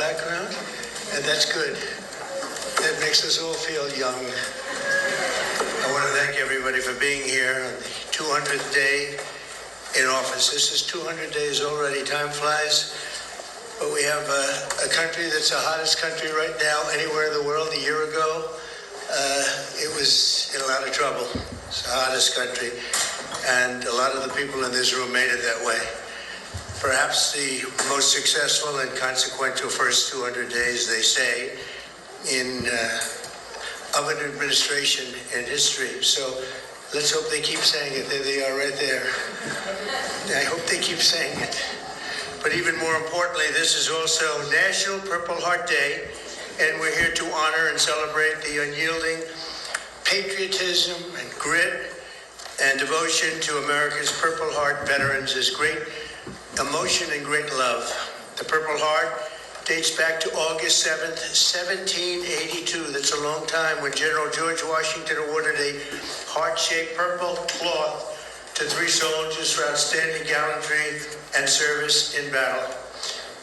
background, and that's good. That makes us all feel young. I want to thank everybody for being here on the 200th day in office. This is 200 days already. Time flies. But we have a country that's the hottest country right now anywhere in the world. A year ago, it was in a lot of trouble. It's the hottest country. And a lot of the people in this room made it that way. Perhaps the most successful and consequential first 200 days, they say, of an administration in history. So let's hope they keep saying it. There they are right there. I hope they keep saying it. But even more importantly, this is also National Purple Heart Day, and we're here to honor and celebrate the unyielding patriotism and grit and devotion to America's Purple Heart veterans. Is great emotion and great love. The Purple Heart dates back to August 7th, 1782. That's a long time, when General George Washington awarded a heart-shaped purple cloth to 3 soldiers for outstanding gallantry and service in battle.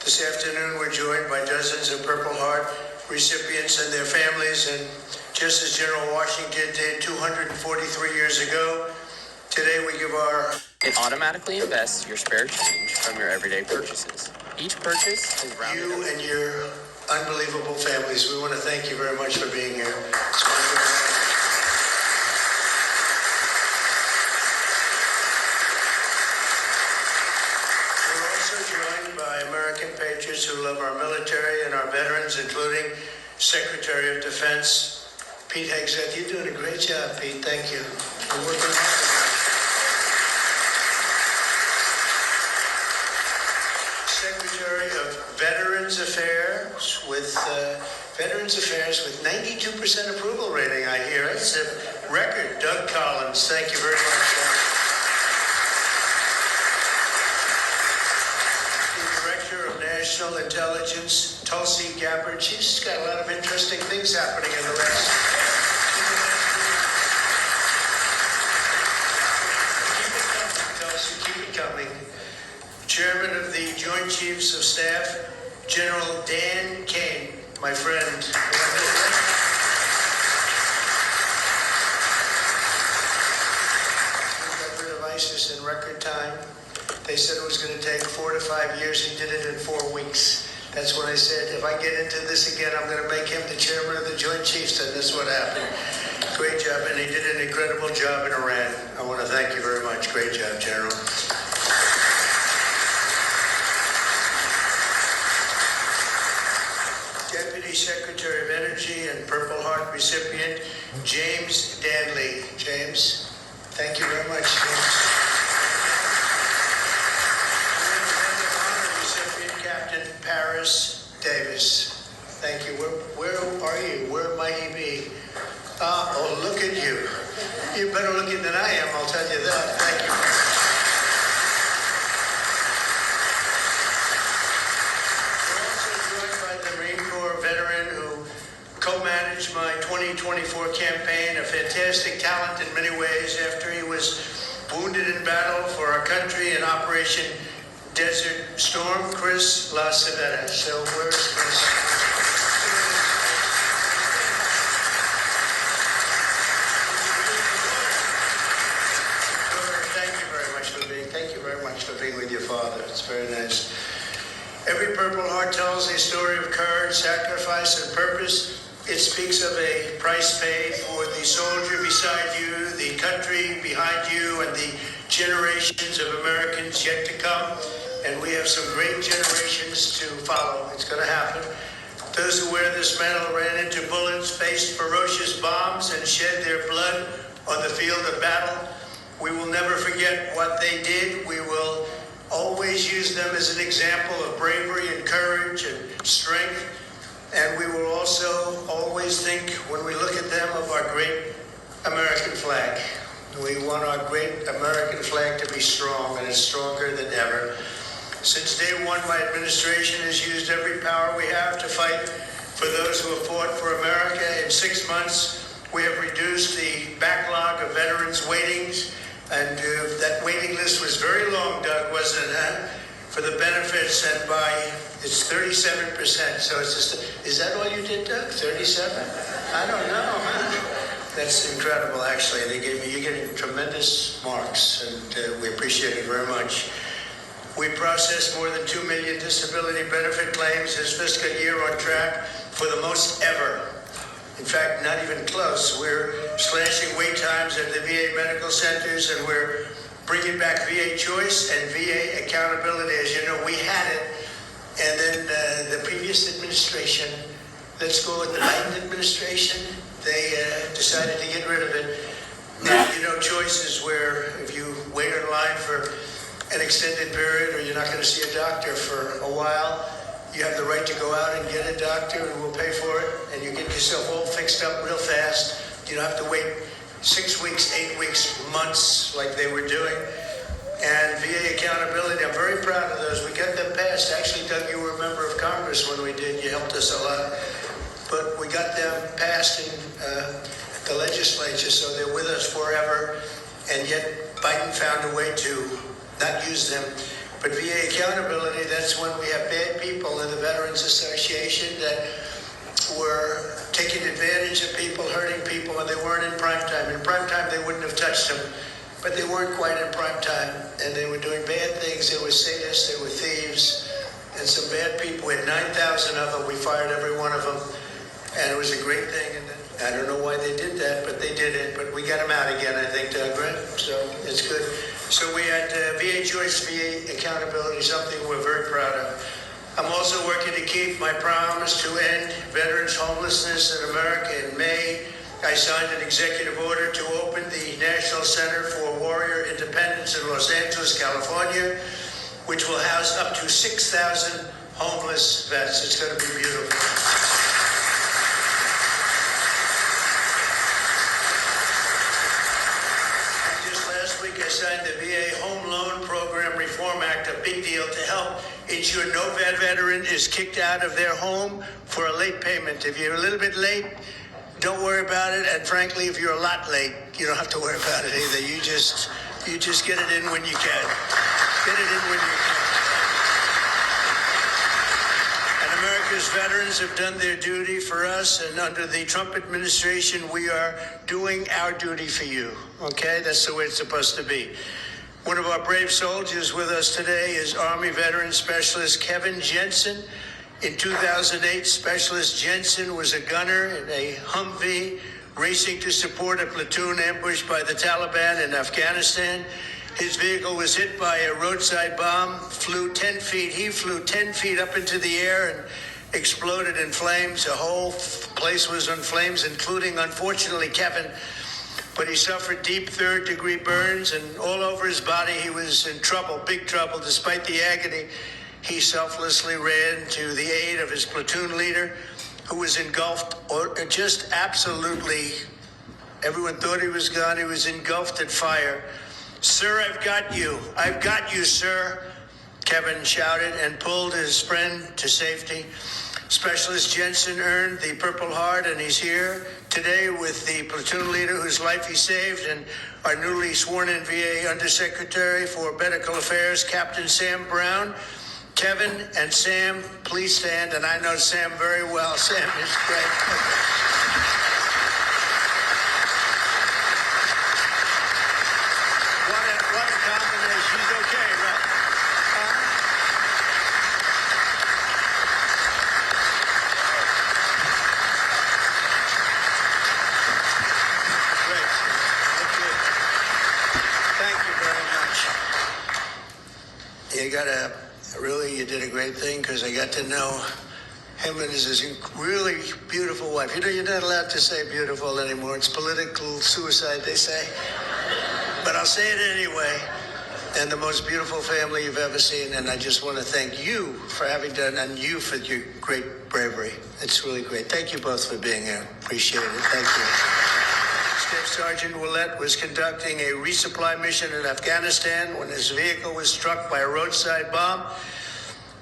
This afternoon, we're joined by dozens of Purple Heart recipients and their families, and just as General Washington did 243 years ago, today we give our... It automatically invests your spare change from your everyday purchases. Each purchase is rounded You and your unbelievable families, we want to thank you very much for being here. It's wonderful. We're also joined by American patriots who love our military and our veterans, including Secretary of Defense Pete Hegseth. You're doing a great job, Pete. Thank you. You're working hard. Secretary of Veterans Affairs with 92% approval rating, I hear. It's a record. Doug Collins, thank you very much. The Director of National Intelligence, Tulsi Gabbard. She's got a lot of interesting things happening in the last. Keep it coming, Tulsi, keep it coming. Chairman of the Joint Chiefs of Staff, General Dan Kane, my friend. He got rid of ISIS in record time. They said it was going to take 4 to 5 years. He did it in 4 weeks. That's what I said. If I get into this again, I'm going to make him the chairman of the Joint Chiefs, and that's what happened. Great job, and he did an incredible job in Iran. I want to thank you very much. Great job, General. Deputy Secretary of Energy and Purple Heart recipient, James Danley. James, thank you very much, James. Honor recipient, Captain Paris Davis. Thank you. Where are you? Where might he be? Oh, look at you. You're better looking than I am, I'll tell you that. Thank you. Co-managed my 2024 campaign, a fantastic talent in many ways after he was wounded in battle for our country in Operation Desert Storm, Chris LaCivetta. So where's Chris? Thank you very much for being with your father. It's very nice. Every Purple Heart tells a story of courage, sacrifice, and purpose. It speaks of a price paid for the soldier beside you, the country behind you, and the generations of Americans yet to come. And we have some great generations to follow. It's going to happen. Those who wear this medal ran into bullets, faced ferocious bombs, and shed their blood on the field of battle. We will never forget what they did. We will always use them as an example of bravery and courage and strength. And we will also always think, when we look at them, of our great American flag. We want our great American flag to be strong, and it's stronger than ever. Since day one, my administration has used every power we have to fight for those who have fought for America. In 6 months, we have reduced the backlog of veterans waitings, and that waiting list was very long, Doug, wasn't it, huh? For the benefits, and by It's 37%. So it's just, is that all you did, Doug? 37? I don't know. That's incredible, actually. You're getting tremendous marks, and we appreciate it very much. We processed more than 2 million disability benefit claims this fiscal year, on track for the most ever. In fact, not even close. We're slashing wait times at the VA medical centers, and we're bringing back VA choice and VA accountability. As you know, we had it, and then the previous administration, let's go with the Biden administration, they decided to get rid of it. Now, you know, choice is where if you wait in line for an extended period, or you're not going to see a doctor for a while, you have the right to go out and get a doctor, and we'll pay for it, and you get yourself all fixed up real fast. You don't have to wait 6 weeks, 8 weeks, months like they were doing. And VA accountability, I'm very proud of those. We got them passed. Actually, Doug, you were a member of Congress when we did. You helped us a lot. But we got them passed in the legislature, so they're with us forever. And yet Biden found a way to not use them. But VA accountability, that's when we have bad people in the Veterans Association that were taking advantage of people, hurting people, and they weren't in prime time. In prime time, they wouldn't have touched them, but they weren't quite in prime time, and they were doing bad things. They were sadists, they were thieves, and some bad people. We had 9,000 of them. We fired every one of them, and it was a great thing. And I don't know why they did that, but they did it. But we got them out again, I think, Doug, right? So it's good. So we had VA choice, VA accountability, something we're very proud of. I'm also working to keep my promise to end veterans' homelessness in America. In May, I signed an executive order to open the National Center for Warrior Independence in Los Angeles, California, which will house up to 6,000 homeless vets. It's going to be beautiful. I signed the VA Home Loan Program Reform Act, a big deal, to help ensure no veteran is kicked out of their home for a late payment. If you're a little bit late, don't worry about it. And frankly, if you're a lot late, you don't have to worry about it either. You just get it in when you can. Get it in when you can. And America's veterans have done their duty for us, and under the Trump administration, we are doing our duty for you. Okay? That's the way it's supposed to be. One of our brave soldiers with us today is Army Veteran Specialist Kevin Jensen. In 2008, Specialist Jensen was a gunner in a Humvee racing to support a platoon ambushed by the Taliban in Afghanistan. His vehicle was hit by a roadside bomb, flew 10 feet. He flew 10 feet up into the air and exploded in flames. The whole place was in flames, including, unfortunately, Kevin. But he suffered deep third-degree burns, and all over his body he was in trouble, big trouble. Despite the agony, he selflessly ran to the aid of his platoon leader, who was engulfed, or just absolutely, everyone thought he was gone. He was engulfed in fire. "Sir, I've got you. I've got you, sir," Kevin shouted and pulled his friend to safety. Specialist Jensen earned the Purple Heart, and he's here today with the platoon leader whose life he saved, and our newly sworn-in VA Undersecretary for Medical Affairs, Captain Sam Brown. Kevin and Sam, please stand, and I know Sam very well. Sam is great. What a combination. He's okay, right? Great. Okay. Thank you very much. You did a great thing, because I got to know him and his really beautiful wife. You know, you're not allowed to say beautiful anymore. It's political suicide, they say. But I'll say it anyway. And the most beautiful family you've ever seen. And I just want to thank you for having done, and you for your great bravery. It's really great. Thank you both for being here. Appreciate it. Thank you. Staff Sergeant Willett was conducting a resupply mission in Afghanistan when his vehicle was struck by a roadside bomb.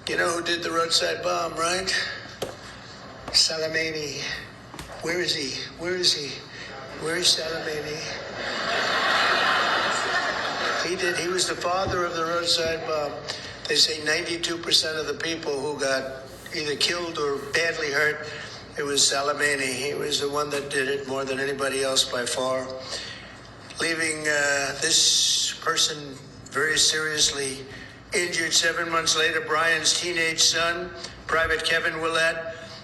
You know who did the roadside bomb, right? Soleimani. Where is he? Where is he? Where is Soleimani? He did. He was the father of the roadside bomb. They say 92% of the people who got either killed or badly hurt, it was Soleimani. He was the one that did it more than anybody else by far. Leaving this person very seriously injured. 7 months later, Brian's teenage son, Private Kevin Willett,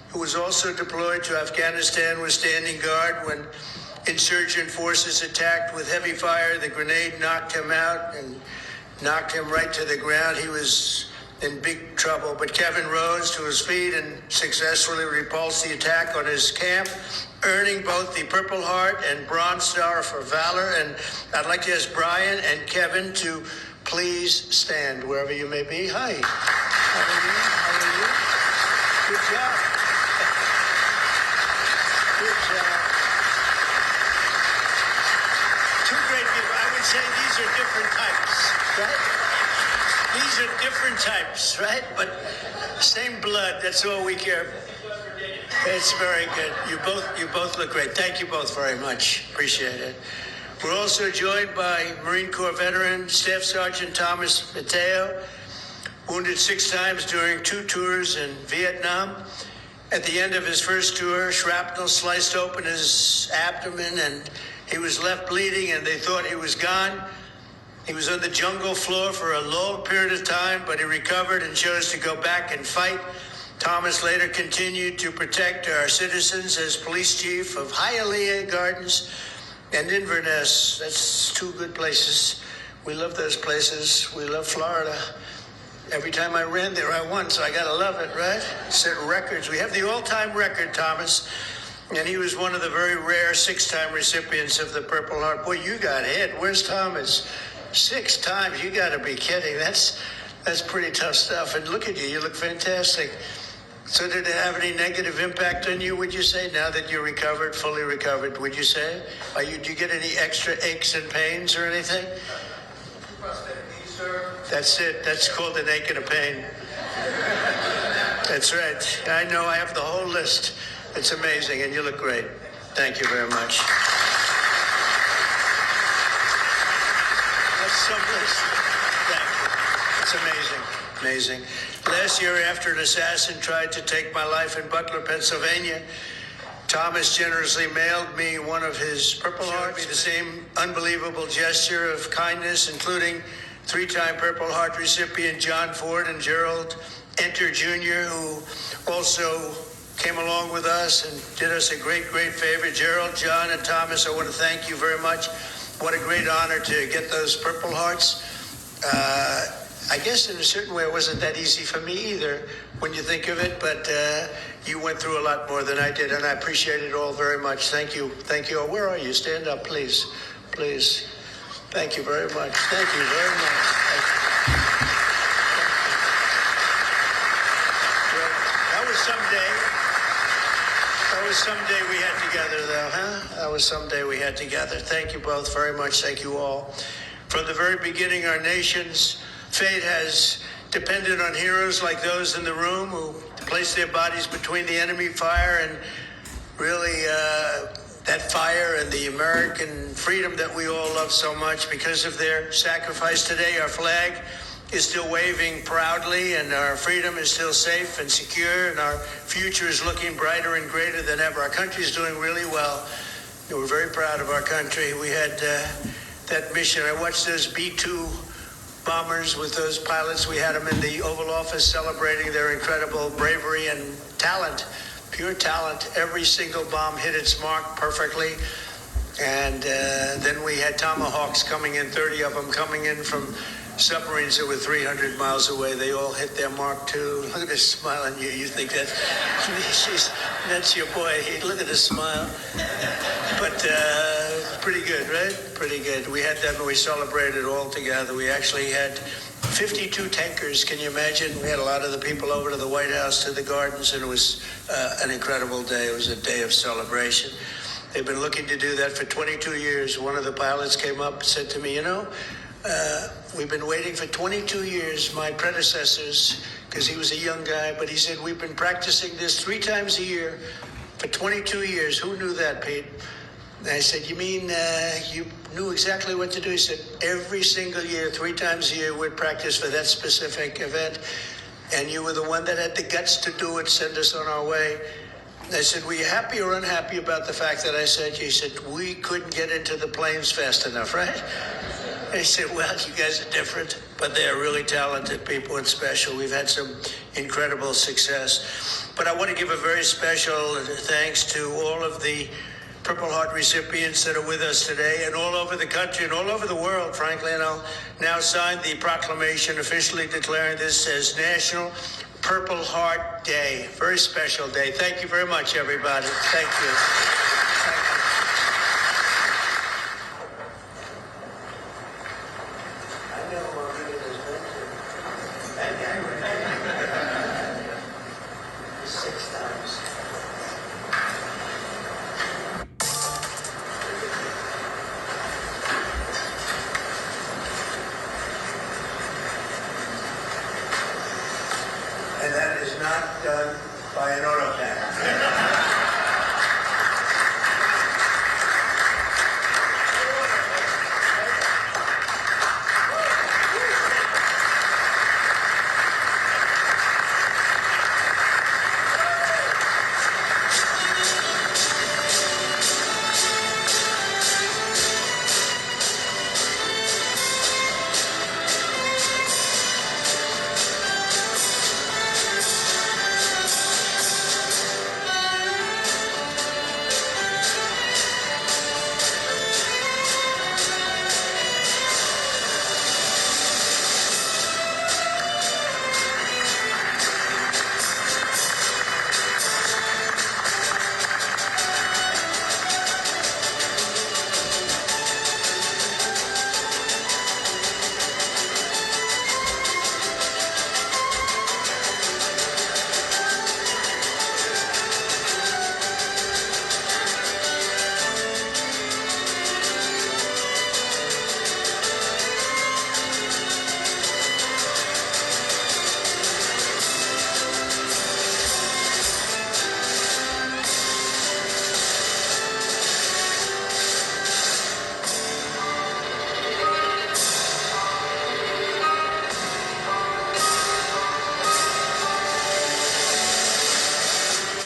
who was also deployed to Afghanistan, was standing guard when insurgent forces attacked with heavy fire. The grenade knocked him out and knocked him right to the ground. He was in big trouble, but Kevin rose to his feet and successfully repulsed the attack on his camp, earning both the Purple Heart and Bronze Star for valor. And I'd like to ask Brian and Kevin to please stand wherever you may be. Hi. How are you? How are you? Good job. Good job. Two great people. I would say these are different types, right? These are different types, right? But same blood. That's all we care. It's very good. You both look great. Thank you both very much. Appreciate it. We're also joined by Marine Corps veteran Staff Sergeant Thomas Mateo, wounded 6 times during 2 tours in Vietnam. At the end of his first tour, shrapnel sliced open his abdomen and he was left bleeding, and they thought he was gone. He was on the jungle floor for a long period of time, but he recovered and chose to go back and fight. Thomas later continued to protect our citizens as police chief of Hialeah Gardens and Inverness. That's 2 good places. We love those places. We love Florida. Every time I ran there, I won, so I gotta love it, right? Set records. We have the all-time record, Thomas, and he was one of the very rare 6-time recipients of the Purple Heart. Boy, you got hit. Where's Thomas? 6 times? You gotta be kidding. That's pretty tough stuff. And look at you. You look fantastic. So did it have any negative impact on you, would you say, now that you're recovered, fully recovered, would you say? Do you get any extra aches and pains or anything? That's it. That's called an ache and a pain. That's right. I know. I have the whole list. It's amazing, and you look great. Thank you very much. That's some list. Thank you. It's amazing. Amazing. Last year, after an assassin tried to take my life in Butler, Pennsylvania, Thomas generously mailed me one of his Purple Hearts. The same unbelievable gesture of kindness, including 3-time Purple Heart recipient John Ford and Gerald Enter Jr., who also came along with us and did us a great, great favor. Gerald, John, and Thomas, I want to thank you very much. What a great honor to get those Purple Hearts. I guess in a certain way it wasn't that easy for me either when you think of it, but you went through a lot more than I did, and I appreciate it all very much. Thank you. Thank you all. Where are you? Stand up, please. Please. Thank you very much. Thank you very much. That was someday we had together, though, huh? That was someday we had together. Thank you both very much. Thank you all. From the very beginning, our nation's fate has depended on heroes like those in the room who placed their bodies between the enemy fire and really that fire and the American freedom that we all love so much. Because of their sacrifice today, our flag is still waving proudly, and our freedom is still safe and secure, and our future is looking brighter and greater than ever. Our country is doing really well. We're very proud of our country. We had that mission. I watched those B-2 bombers with those pilots. We had them in the Oval Office celebrating their incredible bravery and talent, pure talent. Every single bomb hit its mark perfectly. And then we had Tomahawks coming in, 30 of them coming in from submarines that were 300 miles away. They all hit their mark too. Look at this smile on you. You think that's your boy. Look at the smile. But pretty good, right? Pretty good. We had them and we celebrated all together. We actually had 52 tankers. Can you imagine? We had a lot of the people over to the White House, to the gardens, and it was an incredible day. It was a day of celebration. They've been looking to do that for 22 years. One of the pilots came up and said to me, we've been waiting for 22 years, my predecessors, because he was a young guy, but he said, we've been practicing this 3 times a year for 22 years. Who knew that, Pete? And I said, you mean you knew exactly what to do? He said, every single year, 3 times a year, we'd practice for that specific event. And you were the one that had the guts to do it, send us on our way. And I said, were you happy or unhappy about the fact that I said, he said, we couldn't get into the planes fast enough, right? I said, well, you guys are different, but they're really talented people and special. We've had some incredible success. But I want to give a very special thanks to all of the Purple Heart recipients that are with us today and all over the country and all over the world, frankly. And I'll now sign the proclamation officially declaring this as National Purple Heart Day. Very special day. Thank you very much, everybody. Thank you.